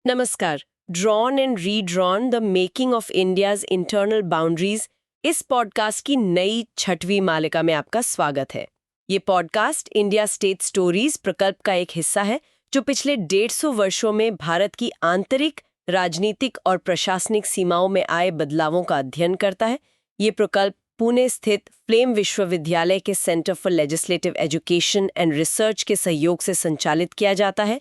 नमस्कार। Drawn and redrawn the making of India's internal boundaries इस podcast की नई 6वीं मालिका में आपका स्वागत है। ये पॉडकास्ट इंडिया स्टेट स्टोरीज प्रकल्प का एक हिस्सा है जो पिछले 150 वर्षों में भारत की आंतरिक, राजनीतिक और प्रशासनिक सीमाओं में आए बदलावों का अध्ययन करता है। ये प्रकल्प पुणे स्थित फ्लेम विश्वविद्यालय के centre for legislative education and research के सहयोग से संचालित किया जाता है।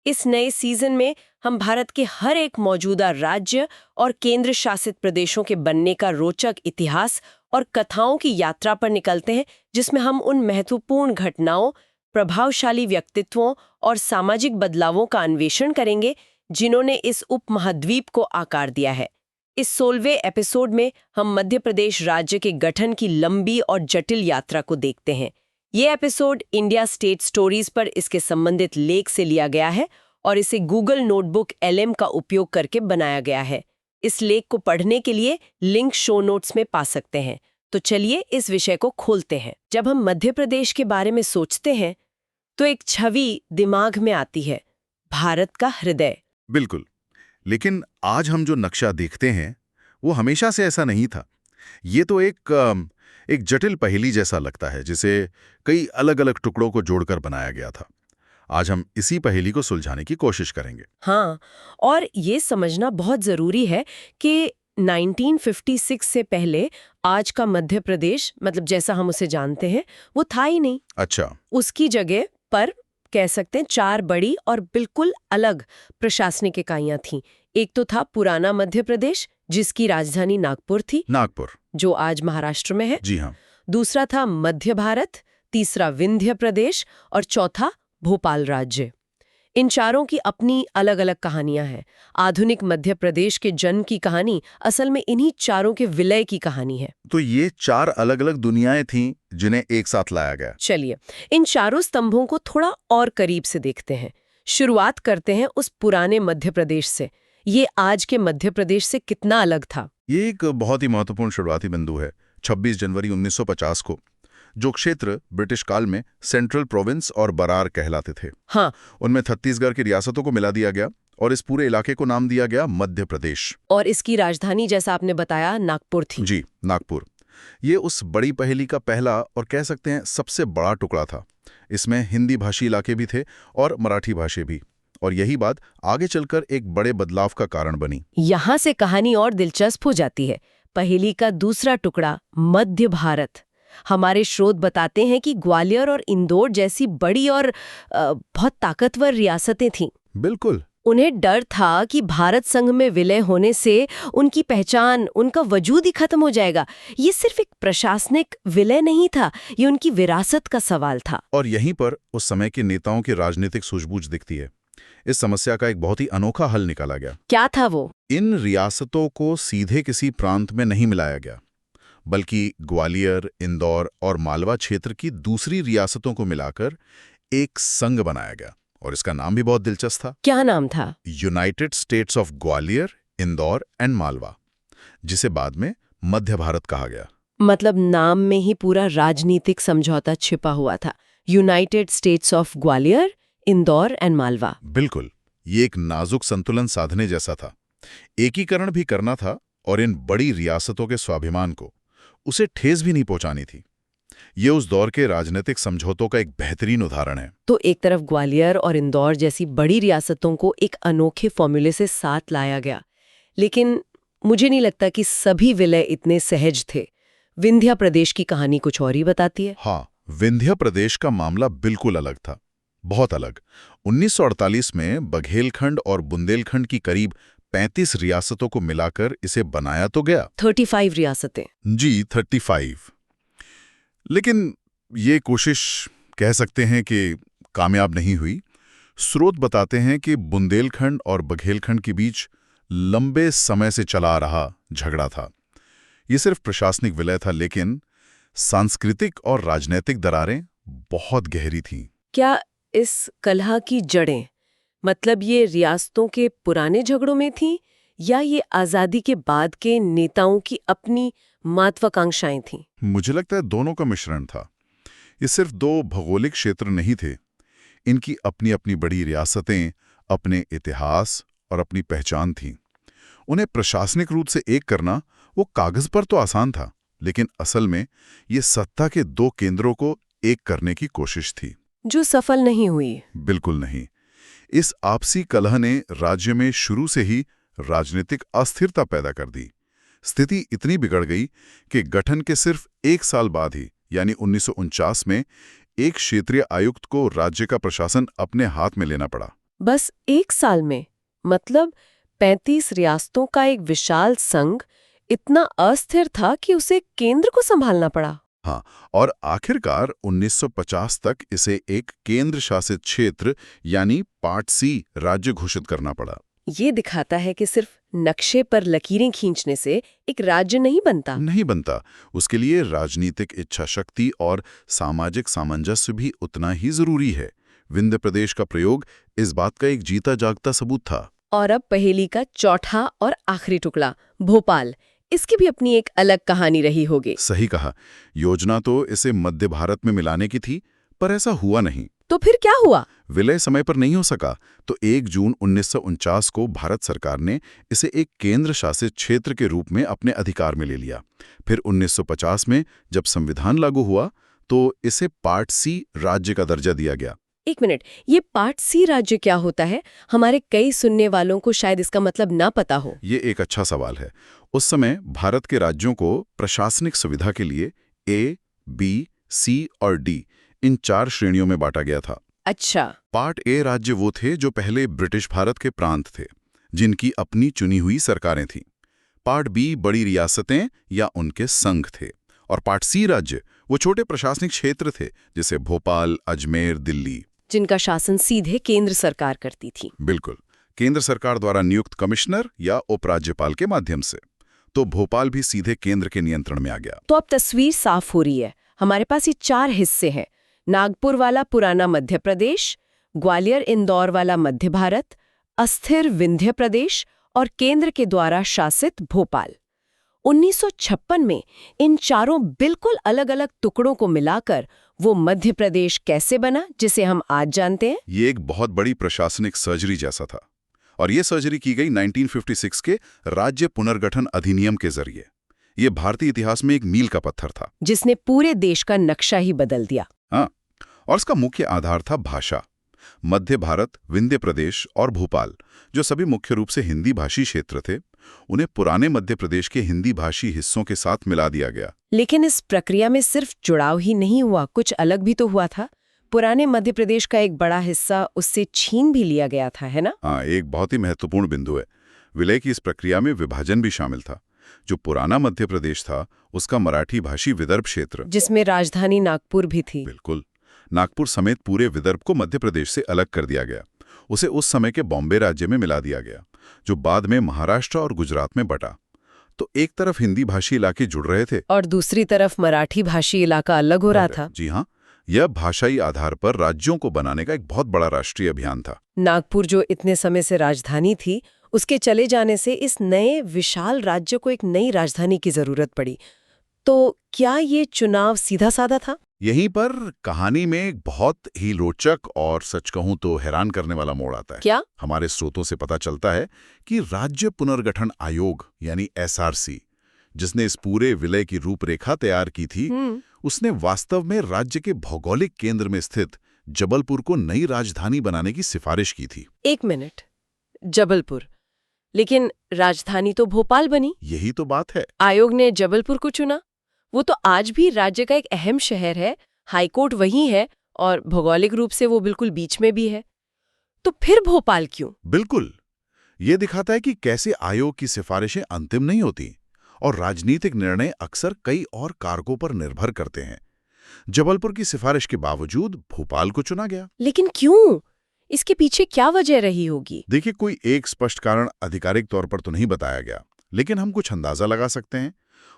इस नए सीजन में हम भारत के हर एक मौजूदा राज्य और केंद्र शासित प्रदेशों के बनने का रोचक इतिहास और कथाओं की यात्रा पर निकलते हैं, जिसमें हम उन महत्वपूर्ण घटनाओं, प्रभावशाली व्यक्तित्वों और सामाजिक बदलावों का अन्वेषण करेंगे जिन्होंने इस उपमहाद्वीप को आकार दिया है। इस 16वें एपिसोड में हम मध्य प्रदेश राज्य के गठन की लंबी और जटिल यात्रा को देखते हैं। ये एपिसोड इंडिया स्टेट स्टोरीज पर इसके संबंधित लेख से लिया गया है और इसे गूगल नोटबुक LM का उपयोग करके बनाया गया है। इस लेख को पढ़ने के लिए लिंक शो नोट्स में पा सकते हैं। तो चलिए इस विषय को खोलते हैं। जब हम मध्य प्रदेश के बारे में सोचते हैं तो एक छवि दिमाग में आती है, भारत का हृदय। बिल्कुल। लेकिन आज हम जो नक्शा देखते हैं वो हमेशा से ऐसा नहीं था। ये तो एक जटिल पहेली जैसा लगता है जिसे कई अलग अलग टुकड़ों को जोड़कर बनाया गया था। आज हम इसी पहेली को सुलझाने की कोशिश करेंगे। हाँ, और ये समझना बहुत जरूरी है कि 1956 से पहले आज का मध्य प्रदेश, मतलब जैसा हम उसे जानते हैं, वो था ही नहीं। अच्छा। उसकी जगह पर कह सकते हैं 4 बड़ी और बिल्कुल अलग प्रशासनिक इकाइयां थीं। एक तो था पुराना मध्य प्रदेश, जिसकी राजधानी नागपुर थी, नागपुर, जो आज महाराष्ट्र में है। जी हाँ। दूसरा था मध्य भारत, तीसरा विंध्य प्रदेश और चौथा भोपाल राज्य। इन चारों की अपनी अलग अलग कहानियां हैं। आधुनिक मध्य प्रदेश के जन्म की कहानी असल में इन्हीं चारों के विलय की कहानी है। तो ये 4 अलग अलग दुनियाएं थीं जिन्हें एक साथ लाया गया। चलिए इन चारों स्तंभों को थोड़ा और करीब से देखते हैं। शुरुआत करते हैं उस पुराने मध्य प्रदेश से। ये आज के मध्य प्रदेश से कितना अलग था? ये एक बहुत ही महत्वपूर्ण शुरुआती बिंदु है। 26 जनवरी 1950 को जो क्षेत्र ब्रिटिश काल में सेंट्रल प्रोविंस और बरार कहलाते थे, हाँ, उनमें छत्तीसगढ़ की रियासतों को मिला दिया गया और इस पूरे इलाके को नाम दिया गया मध्य प्रदेश। और इसकी राजधानी, जैसा आपने बताया, नागपुर थी। जी, नागपुर। ये उस बड़ी पहेली का पहला और कह सकते हैं सबसे बड़ा टुकड़ा था। इसमें हिंदी भाषी इलाके भी थे और मराठी भाषी भी, और यही बात आगे चलकर एक बड़े बदलाव का कारण बनी। यहाँ से कहानी और दिलचस्प हो जाती है। पहेली का दूसरा टुकड़ा, मध्य भारत। हमारे स्रोत बताते हैं कि ग्वालियर और इंदौर जैसी बड़ी और बहुत ताकतवर रियासतें थीं। बिल्कुल। उन्हें डर था कि भारत संघ में विलय होने से उनकी पहचान, उनका वजूद ही खत्म हो जाएगा। ये सिर्फ एक प्रशासनिक विलय नहीं था, ये उनकी विरासत का सवाल था। और यहीं पर उस समय के नेताओं की राजनीतिक सूझबूझ दिखती है। इस समस्या का एक बहुत ही अनोखा हल निकाला गया। क्या था वो? इन रियासतों को सीधे किसी प्रांत में नहीं मिलाया गया, बल्कि ग्वालियर, इंदौर और मालवा क्षेत्र की दूसरी रियासतों को मिलाकर एक संघ बनाया गया। और इसका नाम भी बहुत दिलचस्प था। क्या नाम था? United states of Gwalior, Indore and Malwa, जिसे बाद में मध्य भारत कहा गया। मतलब नाम में ही पूरा राजनीतिक समझौता छिपा हुआ था। United states of Gwalior, Indore and Malwa. बिल्कुल। ये एक नाजुक संतुलन साधने जैसा था। एकीकरण भी करना था और इन बड़ी रियासतों के स्वाभिमान को, उसे ठेस भी नहीं पहुंचानी थी। ये उस दौर के राजनीतिक समझौतों का एक बेहतरीन उदाहरण है। तो एक तरफ ग्वालियर और इंदौर जैसी बड़ी रियासतों को एक अनोखे फॉर्मूले से साथ लाया गया, लेकिन मुझे नहीं लगता कि सभी विलय इतने सहज थे। विंध्य प्रदेश की कहानी कुछ और ही बताती है। हाँ, विंध्य प्रदेश का मामला बिल्कुल अलग था, बहुत अलग। 1948 में बघेलखंड और बुंदेलखंड की करीब 35 रियासतों को मिलाकर इसे बनाया तो गया। 35 रियासतें। जी, 35। लेकिन ये कोशिश कह सकते हैं कि कामयाब नहीं हुई। स्रोत बताते हैं कि बुंदेलखंड और बघेलखंड के बीच लंबे समय से चला आ रहा झगड़ा था। ये सिर्फ प्रशासनिक विलय था, लेकिन सांस्कृतिक और राजनीतिक दरारें बहुत गहरी थीं। क्या इस कलह की जड़ें, मतलब ये रियासतों के पुराने झगड़ों में थीं या ये आज़ादी के बाद के नेताओं की अपनी महत्वाकांक्षाएं थीं? मुझे लगता है दोनों का मिश्रण था। ये सिर्फ 2 भौगोलिक क्षेत्र नहीं थे। इनकी अपनी अपनी बड़ी रियासतें, अपने इतिहास और अपनी पहचान थी। उन्हें प्रशासनिक रूप से एक करना वो कागज पर तो आसान था, लेकिन असल में ये सत्ता के दो केंद्रों को एक करने की कोशिश थी, जो सफल नहीं हुई। बिल्कुल नहीं। इस आपसी कलह ने राज्य में शुरू से ही राजनीतिक अस्थिरता पैदा कर दी। स्थिति इतनी बिगड़ गई कि गठन के सिर्फ 1 साल बाद ही, यानी 1949 में, एक क्षेत्रीय आयुक्त को राज्य का प्रशासन अपने हाथ में लेना पड़ा। बस 1 साल में? मतलब 35 रियासतों का एक विशाल संघ इतना अस्थिर था कि उसे केंद्र को संभालना पड़ा। हाँ, और आखिरकार 1950 तक इसे एक केंद्र शासित क्षेत्र यानी पार्ट सी राज्य घोषित करना पड़ा। ये दिखाता है कि सिर्फ नक्शे पर लकीरें खींचने से एक राज्य नहीं बनता। उसके लिए राजनीतिक इच्छा शक्ति और सामाजिक सामंजस्य भी उतना ही जरूरी है। विंध्य प्रदेश का प्रयोग इस बात का एक जीता जागता सबूत था। और अब पहेली का चौथा और आखिरी टुकड़ा, भोपाल। इसकी भी अपनी एक अलग कहानी रही होगी। सही कहा। योजना तो इसे मध्य भारत में मिलाने की थी, पर ऐसा हुआ नहीं। तो फिर क्या हुआ? विलय समय पर नहीं हो सका, तो 1 जून 1949 को भारत सरकार ने इसे एक केंद्र शासित क्षेत्र के रूप में अपने अधिकार में ले लिया। फिर 1950 में जब संविधान लागू हुआ तो इसे पार्ट सी राज्य का दर्जा दिया गया। 1 मिनट, ये पार्ट सी राज्य क्या होता है? हमारे कई सुनने वालों को शायद इसका मतलब ना पता हो। ये एक अच्छा सवाल है। उस समय भारत के राज्यों को प्रशासनिक सुविधा के लिए ए, बी, सी और डी इन 4 श्रेणियों में बांटा गया था। अच्छा। पार्ट ए राज्य वो थे जो पहले ब्रिटिश भारत के प्रांत थे, जिनकी अपनी चुनी हुई सरकारें थीं। पार्ट बी बड़ी रियासतें या उनके संघ थे। और पार्ट सी राज्य वो छोटे प्रशासनिक क्षेत्र थे, जैसे भोपाल, अजमेर, दिल्ली, जिनका शासन सीधे केंद्र सरकार करती थी। बिल्कुल, केंद्र सरकार द्वारा नियुक्त कमिश्नर या उपराज्यपाल के माध्यम से। तो भोपाल भी सीधे केंद्र के नियंत्रण में आ गया। तो अब तस्वीर साफ हो रही है। हमारे पास ये 4 हिस्से हैं। नागपुर वाला पुराना मध्य प्रदेश, ग्वालियर इंदौर वाला मध्य भारत, अस्थिर विंध्य प्रदेश और केंद्र के द्वारा शासित भोपाल। 1956 में इन चारों बिल्कुल अलग-अलग टुकड़ों को मिलाकर वो मध्य प्रदेश कैसे बना, जिसे हम आज जानते हैं? ये एक बहुत बड़ी प्रशासनिक सर्जरी जैसा था। और ये सर्जरी की गई 1956 के राज्य पुनर्गठन अधिनियम के जरिए। ये भारतीय इतिहास में एक मील का पत्थर था, जिसने पूरे देश का नक्शा ही बदल दिया। हाँ, और इसका मुख्य आधार था भाषा। मध्य भारत, विंध्य प्रदेश और भोपाल, जो सभी मुख्य रूप से हिंदी भाषी क्षेत्र थे, उन्हें पुराने मध्य प्रदेश के हिंदी भाषी हिस्सों के साथ मिला दिया गया। लेकिन इस प्रक्रिया में सिर्फ जुड़ाव ही नहीं हुआ, कुछ अलग भी तो हुआ था। पुराने मध्य प्रदेश का एक बड़ा हिस्सा उससे छीन भी लिया गया था, है ना? हाँ, एक बहुत ही महत्वपूर्ण बिंदु है। विलय की इस प्रक्रिया में विभाजन भी शामिल था। जो पुराना मध्य प्रदेश था, उसका मराठी भाषी विदर्भ क्षेत्र, जिसमें राजधानी नागपुर भी थी। बिल्कुल, नागपुर समेत पूरे विदर्भ को मध्य प्रदेश से अलग कर दिया गया। उसे उस समय के बॉम्बे राज्य में मिला दिया गया, जो बाद में महाराष्ट्र और गुजरात में बटा। तो एक तरफ हिंदी भाषी इलाके जुड़ रहे थे और दूसरी तरफ मराठी भाषी इलाका अलग हो रहा था। जी हाँ, यह भाषाई आधार पर राज्यों को बनाने का एक बहुत बड़ा राष्ट्रीय अभियान था। नागपुर, जो इतने समय से राजधानी थी, उसके चले जाने से इस नए विशाल राज्य को एक नई राजधानी की जरूरत पड़ी। तो क्या ये चुनाव सीधा साधा था? यहीं पर कहानी में एक बहुत ही रोचक और सच कहूं तो हैरान करने वाला मोड़ आता है। क्या? हमारे स्रोतों से पता चलता है कि राज्य पुनर्गठन आयोग यानी एसआरसी, जिसने इस पूरे विलय की रूपरेखा तैयार की थी, उसने वास्तव में राज्य के भौगोलिक केंद्र में स्थित जबलपुर को नई राजधानी बनाने की सिफारिश की थी। 1 मिनट, जबलपुर? लेकिन राजधानी तो भोपाल बनी। यही तो बात है। आयोग ने जबलपुर को चुना। वो तो आज भी राज्य का एक अहम शहर है, हाईकोर्ट वहीं है और भौगोलिक रूप से वो बिल्कुल बीच में भी है। तो फिर भोपाल क्यों? बिल्कुल, ये दिखाता है कि कैसे आयोग की सिफारिशें अंतिम नहीं होती और राजनीतिक निर्णय अक्सर कई और कारकों पर निर्भर करते हैं। जबलपुर की सिफारिश के बावजूद भोपाल को चुना गया। लेकिन क्यों? इसके पीछे क्या वजह रही होगी? देखिए, कोई एक स्पष्ट कारण आधिकारिक तौर पर तो नहीं बताया गया, लेकिन हम कुछ अंदाजा लगा सकते हैं।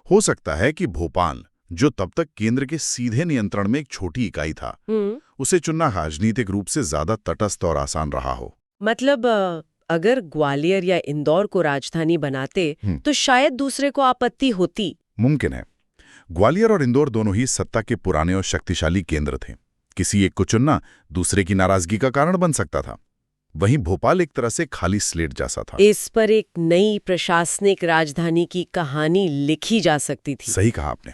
हो सकता है कि भोपाल, जो तब तक केंद्र के सीधे नियंत्रण में एक छोटी इकाई था, उसे चुनना राजनीतिक रूप से ज्यादा तटस्थ और आसान रहा हो। मतलब अगर ग्वालियर या इंदौर को राजधानी बनाते तो शायद दूसरे को आपत्ति होती। मुमकिन है। ग्वालियर और इंदौर दोनों ही सत्ता के पुराने और शक्तिशाली केंद्र थे। किसी एक को चुनना दूसरे की नाराजगी का कारण बन सकता था। वहीं भोपाल एक तरह से खाली स्लेट जैसा था। इस पर एक नई प्रशासनिक राजधानी की कहानी लिखी जा सकती थी। सही कहा आपने।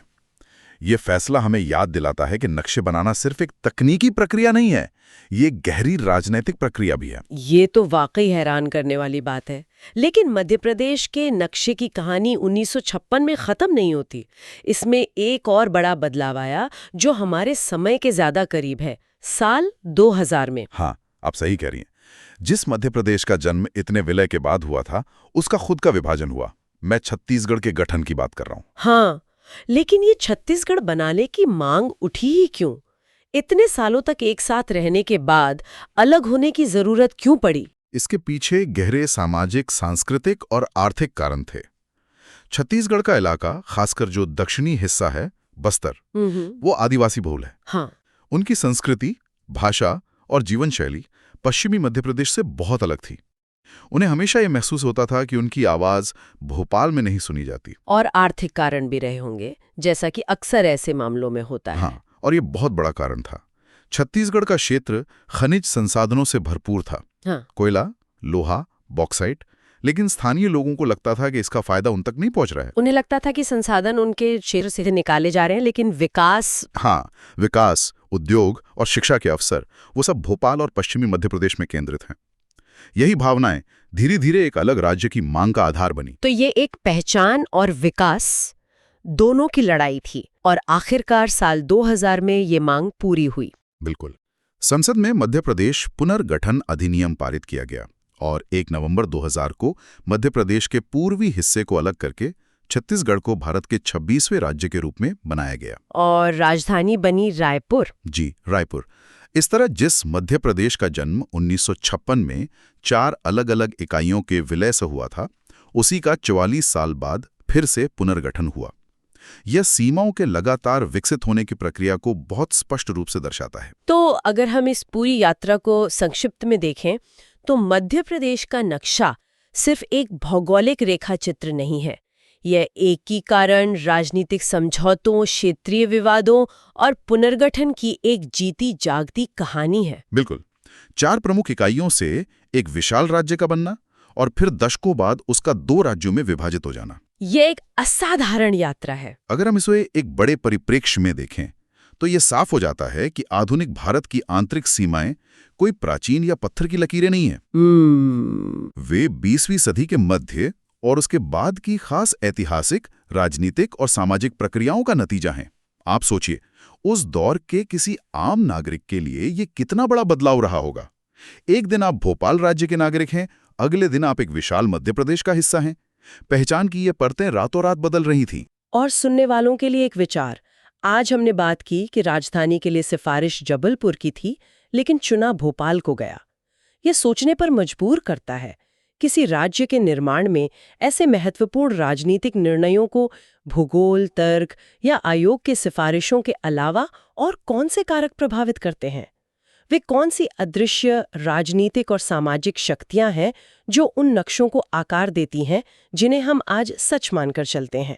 ये फैसला हमें याद दिलाता है कि नक्शे बनाना सिर्फ एक तकनीकी प्रक्रिया नहीं है, ये गहरी राजनीतिक प्रक्रिया भी है। ये तो वाकई हैरान करने वाली बात है। लेकिन मध्य प्रदेश के नक्शे की कहानी 1956 में खत्म नहीं होती। इसमें एक और बड़ा बदलाव आया जो हमारे समय के ज्यादा करीब है, साल 2000 में। हाँ, आप सही कह रही हैं। जिस मध्य प्रदेश का जन्म इतने विलय के बाद हुआ था, उसका खुद का विभाजन हुआ। मैं छत्तीसगढ़ के गठन की बात कर रहा हूँ। हाँ, लेकिन ये छत्तीसगढ़ बनाने की मांग उठी ही क्यों? इतने सालों तक एक साथ रहने के बाद अलग होने की जरूरत क्यों पड़ी? इसके पीछे गहरे सामाजिक, सांस्कृतिक और आर्थिक कारण थे। छत्तीसगढ़ का इलाका, खासकर जो दक्षिणी हिस्सा है, बस्तर, वो आदिवासी बहुल है। हाँ, उनकी संस्कृति, भाषा और जीवन शैली पश्चिमी मध्य प्रदेश से बहुत अलग थी। उन्हें हमेशा ये महसूस होता था कि उनकी आवाज भोपाल में नहीं सुनी जाती। और आर्थिक कारण भी रहे होंगे, जैसा कि अक्सर ऐसे मामलों में होता है। हाँ, और ये बहुत बड़ा कारण था। छत्तीसगढ़ का क्षेत्र खनिज संसाधनों से भरपूर था। हाँ। कोयला, लोहा, बॉक्साइट। लेकिन स्थानीय लोगों को लगता था कि इसका फायदा उन तक नहीं पहुंच रहा है। उन्हें लगता था कि संसाधन उनके क्षेत्र से निकाले जा रहे हैं, लेकिन विकास, उद्योग और शिक्षा के अवसर, वो सब भोपाल और पश्चिमी मध्य प्रदेश में केंद्रित हैं। यही भावनाएं धीरे धीरे एक अलग राज्य की मांग का आधार बनी। तो ये एक पहचान और विकास दोनों की लड़ाई थी, और आखिरकार साल 2000 में ये मांग पूरी हुई। बिल्कुल। संसद में मध्य प्रदेश पुनर्गठन अधिनियम पारित किया गया और 1 नवंबर 2000 को मध्य प्रदेश के पूर्वी हिस्से को अलग करके छत्तीसगढ़ को भारत के 26वें राज्य के रूप में बनाया गया। और राजधानी बनी रायपुर। जी, रायपुर। इस तरह जिस मध्य प्रदेश का जन्म 1956 में 4 अलग-अलग इकाइयों के विलय से हुआ था, उसी का 44 साल बाद फिर से पुनर्गठन हुआ। यह सीमाओं के लगातार विकसित होने की प्रक्रिया को बहुत स्पष्ट रूप से दर्शाता है। तो अगर हम इस पूरी यात्रा को संक्षिप्त में देखें, तो मध्य प्रदेश का नक्शा सिर्फ एक भौगोलिक रेखा चित्र नहीं है। यह एकीकरण, राजनीतिक समझौतों, क्षेत्रीय विवादों और पुनर्गठन की एक जीती जागती कहानी है। बिल्कुल। 4 प्रमुख इकाइयों से एक विशाल राज्य का बनना और फिर दशकों बाद उसका 2 राज्यों में विभाजित हो जाना। यह एक असाधारण यात्रा है। अगर हम इसे एक बड़े परिप्रेक्ष्य में देखें, तो ये साफ हो जाता है कि आधुनिक भारत की आंतरिक सीमाएं कोई प्राचीन या पत्थर की लकीरें नहीं हैं। वे 20वीं सदी के मध्य और उसके बाद की खास ऐतिहासिक, राजनीतिक और सामाजिक प्रक्रियाओं का नतीजा है। आप सोचिए, उस दौर के किसी आम नागरिक के लिए ये कितना बड़ा बदलाव रहा होगा। एक दिन आप भोपाल राज्य के नागरिक हैं, अगले दिन आप एक विशाल मध्य प्रदेश का हिस्सा हैं। पहचान की ये परतें रातों रात बदल रही थीं। और सुनने वालों के लिए एक विचार। आज हमने बात की कि राजधानी के लिए सिफारिश जबलपुर की थी, लेकिन चुना भोपाल को गया। ये सोचने पर मजबूर करता है, किसी राज्य के निर्माण में ऐसे महत्वपूर्ण राजनीतिक निर्णयों को भूगोल, तर्क या आयोग के सिफारिशों के अलावा और कौन से कारक प्रभावित करते हैं? वे कौन सी अदृश्य राजनीतिक और सामाजिक शक्तियां हैं जो उन नक्शों को आकार देती हैं जिन्हें हम आज सच मानकर चलते हैं?